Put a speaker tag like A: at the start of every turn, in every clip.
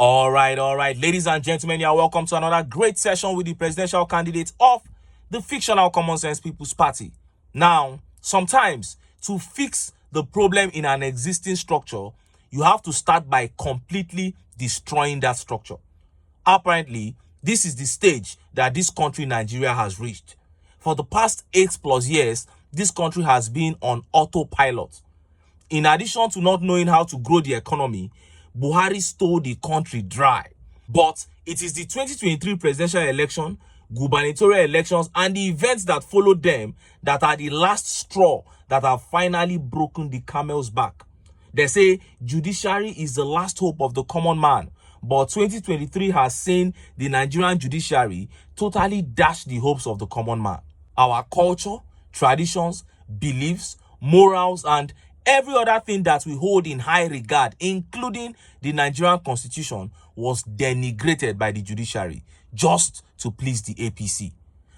A: All right. Ladies and gentlemen, you are welcome to another great session with the presidential candidate of the fictional Common Sense People's Party. Now, sometimes to fix the problem in an existing structure, you have to start by completely destroying that structure. Apparently, this is the stage that this country, Nigeria, has reached. For the past 8+ years, this country has been on autopilot. In addition to not knowing how to grow the economy, Buhari stole the country dry. But it is the 2023 presidential election, gubernatorial elections, and the events that followed them that are the last straw that have finally broken the camel's back. They say judiciary is the last hope of the common man, but 2023 has seen the Nigerian judiciary totally dash the hopes of the common man. Our culture, traditions, beliefs, morals, and every other thing that we hold in high regard, including the Nigerian constitution, was denigrated by the judiciary just to please the APC.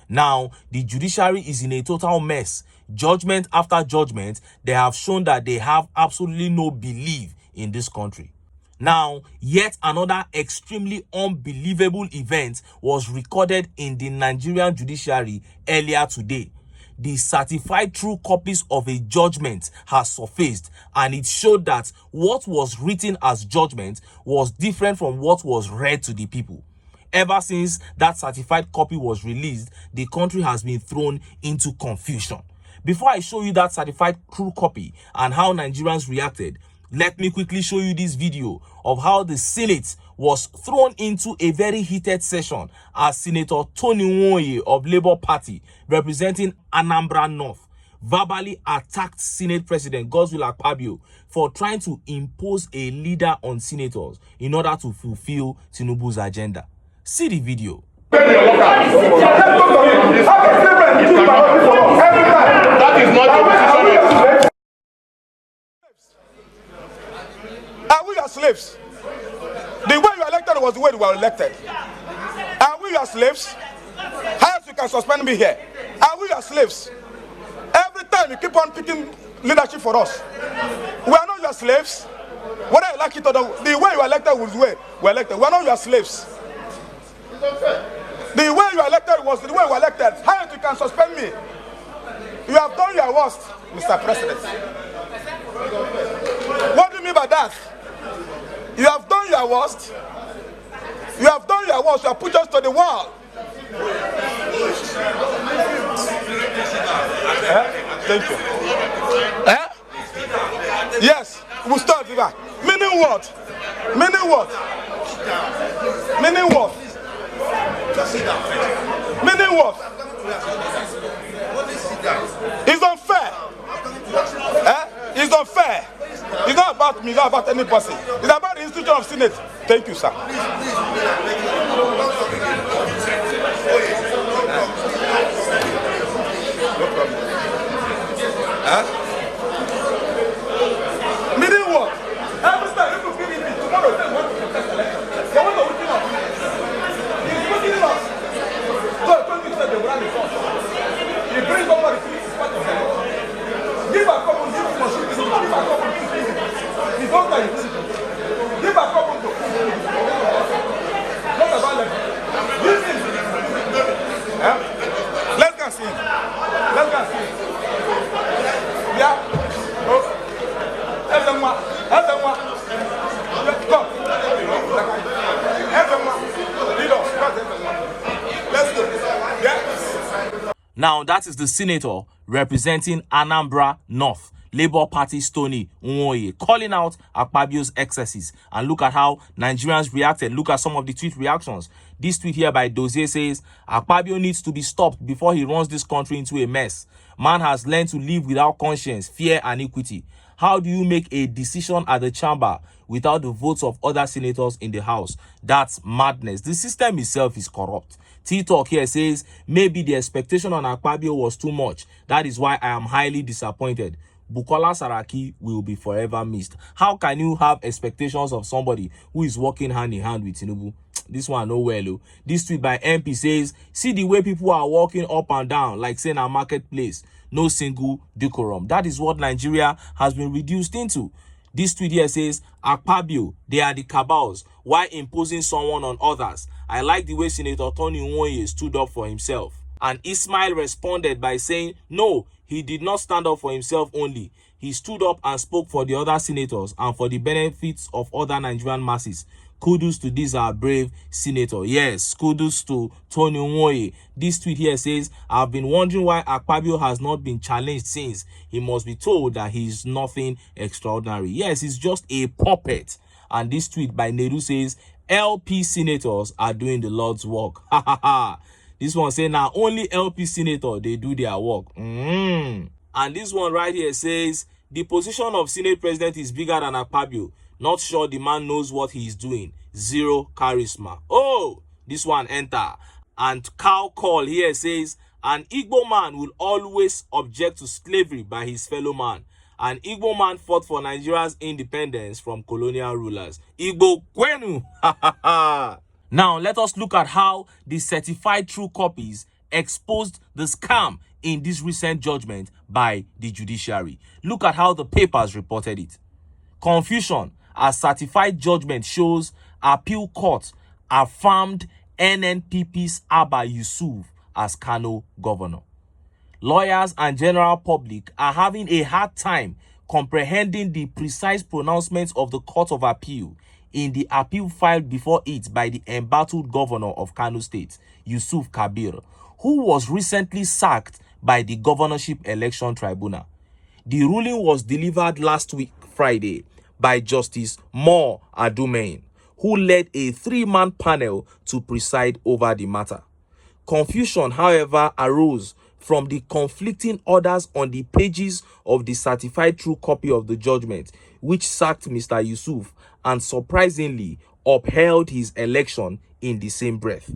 A: Now, the judiciary is in a total mess. Judgment after judgment, they have shown that they have absolutely no belief in this country. Now, yet another extremely unbelievable event was recorded in the Nigerian judiciary earlier today. The certified true copies of a judgment has surfaced, and it showed that what was written as judgment was different from what was read to the people. Ever since that certified copy was released, the country has been thrown into confusion. Before I show you that certified true copy and how Nigerians reacted, let me quickly show you this video of how the Senate was thrown into a very heated session as Senator Tony Nwoye of Labour Party, representing Anambra North, verbally attacked Senate President Godswill Akpabio for trying to impose a leader on senators in order to fulfill Tinubu's agenda. See the video.
B: That is not the decision. Are we your slaves? The way you are elected was the way you were elected. Are we your slaves? How else you can suspend me here? Are we your slaves? Every time you keep on picking leadership for us. We are not your slaves. Whether you like it or not, the way you are elected was the way we are elected. We are not your slaves. The way you are elected was the way we are elected. How else you can suspend me? You have done your worst, Mr. President. What do you mean by that? You have done your worst. You have done your worst. You have put us to the wall. Thank you. Yes, we'll start with that. Meaning what? Meaning what? Meaning what? Meaning what? It's unfair. It's unfair. It's not about me, it's not about any person. It's about the institution of Senate. Thank you, sir. Meaning what? Every time you give it tomorrow, they want to contest election. They want to win us. He's winning us. So I told you that they will run the force. He brings somebody to his part of the election. Give a couple, give a couple. Give a couple. He's not like this. Give a couple to not about them. Listen. Let's go see him. Let's go see him. Yeah. Everyone. Everyone. Go. Everyone. Lead us. Let's go. Yeah.
A: Now, that is the senator representing Anambra North, Labour Party Tony Nwoye, calling out Akpabio's excesses. And look at how Nigerians reacted. Look at some of the tweet reactions. This tweet here by Dozie says, Akpabio needs to be stopped before he runs this country into a mess. Man has learned to live without conscience, fear, and equity. How do you make a decision at the chamber without the votes of other senators in the house? That's madness. The system itself is corrupt. T-Talk here says, maybe the expectation on Akpabio was too much. That is why I am highly disappointed. Bukola Saraki will be forever missed. How can you have expectations of somebody who is working hand in hand with Tinubu? This one no well. This tweet by MP says, see the way people are walking up and down like saying a marketplace. No single decorum. That is what Nigeria has been reduced into. This tweet here says, Akpabio, they are the cabals. Why imposing someone on others? I like the way Senator Tony Nwoye stood up for himself. And Ismail responded by saying, no, he did not stand up for himself only. He stood up and spoke for the other senators and for the benefits of other Nigerian masses. Kudos to this our brave senator. Yes, kudos to Tony Nwoye. This tweet here says, I've been wondering why Akpabio has not been challenged since. He must be told that he is nothing extraordinary. Yes, he's just a puppet. And this tweet by Neru says, LP senators are doing the Lord's work. Ha ha ha. This one say now only LP senator they do their work. And this one right here says, the position of Senate president is bigger than Akpabio. Not sure the man knows what he is doing. Zero charisma. Oh, this one enter. And Cow Call here says, an Igbo man will always object to slavery by his fellow man. An Igbo man fought for Nigeria's independence from colonial rulers. Igbo Kwenu. Now, let us look at how the certified true copies exposed the scam in this recent judgment by the judiciary. Look at how the papers reported it. Confusion as certified judgment shows appeal court affirmed NNPP's Abba Yusuf as Kano governor. Lawyers and general public are having a hard time comprehending the precise pronouncements of the Court of Appeal in the appeal filed before it by the embattled governor of Kano State, Yusuf Kabir, who was recently sacked by the Governorship Election Tribunal. The ruling was delivered last week, Friday, by Justice Moore Adumain, who led a 3-man panel to preside over the matter. Confusion, however, arose from the conflicting orders on the pages of the certified true copy of the judgment, which sacked Mr. Yusuf and surprisingly upheld his election in the same breath.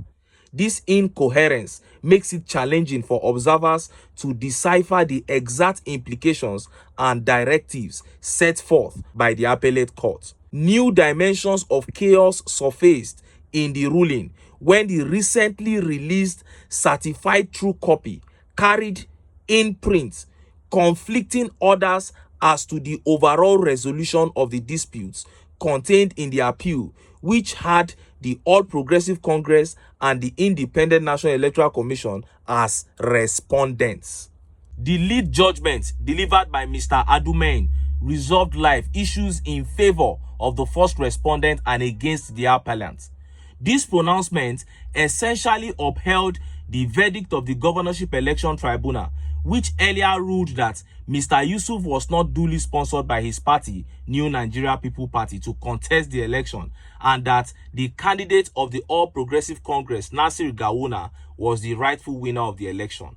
A: This incoherence makes it challenging for observers to decipher the exact implications and directives set forth by the appellate court. New dimensions of chaos surfaced in the ruling when the recently released certified true copy carried in print conflicting orders as to the overall resolution of the disputes contained in the appeal, which had the All Progressive Congress and the Independent National Electoral Commission as respondents. The lead judgment delivered by Mr. Adumain resolved life issues in favor of the first respondent and against the appellant. This pronouncement essentially upheld the verdict of the Governorship Election Tribunal, which earlier ruled that Mr. Yusuf was not duly sponsored by his party, New Nigeria People Party, to contest the election, and that the candidate of the All Progressive Congress, Nasir Gawuna, was the rightful winner of the election.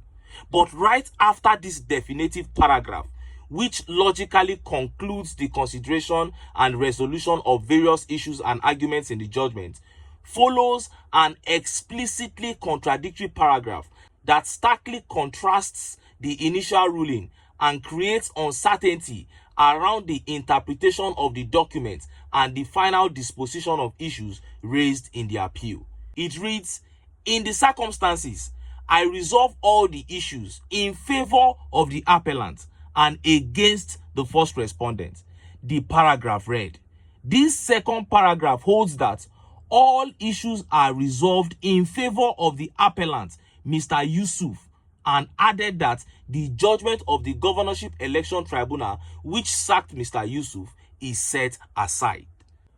A: But right after this definitive paragraph, which logically concludes the consideration and resolution of various issues and arguments in the judgment, follows an explicitly contradictory paragraph that starkly contrasts the initial ruling and creates uncertainty around the interpretation of the document and the final disposition of issues raised in the appeal. It reads, in the circumstances, I resolve all the issues in favor of the appellant and against the first respondent. The paragraph read. This second paragraph holds that all issues are resolved in favor of the appellant, Mr. Yusuf, and added that the judgment of the Governorship Election Tribunal, which sacked Mr. Yusuf, is set aside.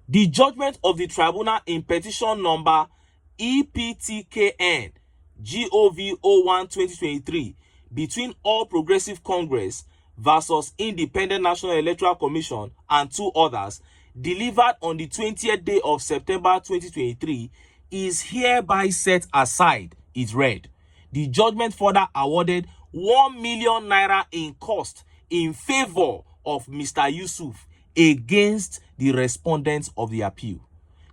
A: The judgment of the tribunal in petition number EPTKN GOV01-2023 between All Progressive Congress versus Independent National Electoral Commission and 2 others, delivered on the 20th day of September 2023, is hereby set aside, it read. The judgment further awarded 1 million naira in cost in favor of Mr. Yusuf against the respondents of the appeal.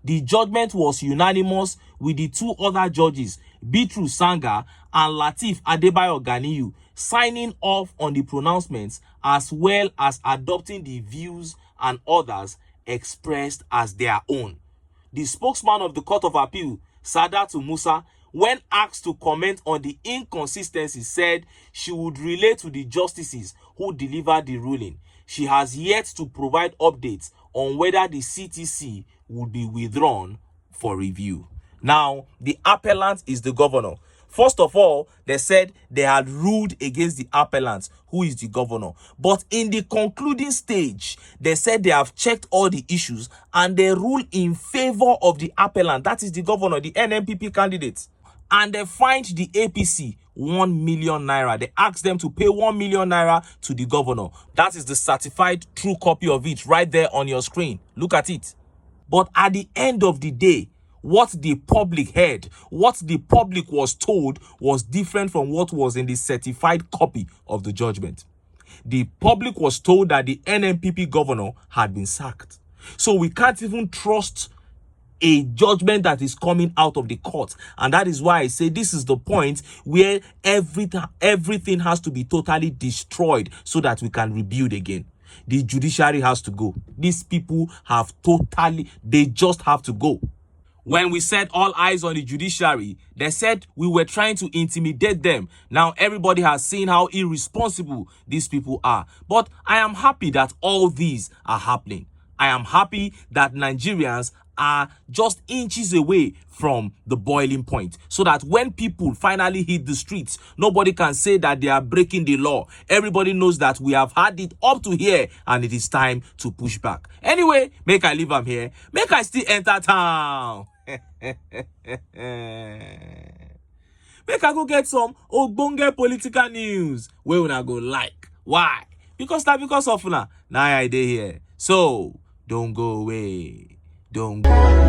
A: The judgment was unanimous, with the 2 other judges, Bitru Sanga and Lateef Adebayo Ganiyu, signing off on the pronouncements as well as adopting the views and orders expressed as their own. The spokesman of the Court of Appeal, Sadatu Musa, when asked to comment on the inconsistency, said she would relay to the justices who delivered the ruling. she has yet to provide updates on whether the CTC would be withdrawn for review. Now, the appellant is the governor. First of all, they said they had ruled against the appellant, who is the governor. But in the concluding stage, they said they have checked all the issues and they rule in favor of the appellant, that is the governor, the NNPP candidate. And they fined the APC 1 million naira. They asked them to pay 1 million naira to the governor. That is the certified true copy of it right there on your screen. Look at it. But at the end of the day, what the public heard, what the public was told, was different from what was in the certified copy of the judgment. The public was told that the NNPP governor had been sacked. So we can't even trust a judgment that is coming out of the court. And that is why I say this is the point where everything has to be totally destroyed so that we can rebuild again. The judiciary has to go. These people have they just have to go. When we said all eyes on the judiciary, they said we were trying to intimidate them. Now everybody has seen how irresponsible these people are. But I am happy that all these are happening. I am happy that Nigerians are just inches away from the boiling point, so that when people finally hit the streets, nobody can say that they are breaking the law. Everybody knows that we have had it up to here and it is time to push back. Anyway, make I leave them here. Make I still enter town. Make I go get some ogbonge political news where we go like. Why? Because of now I dey here. So don't go away. Don't go away.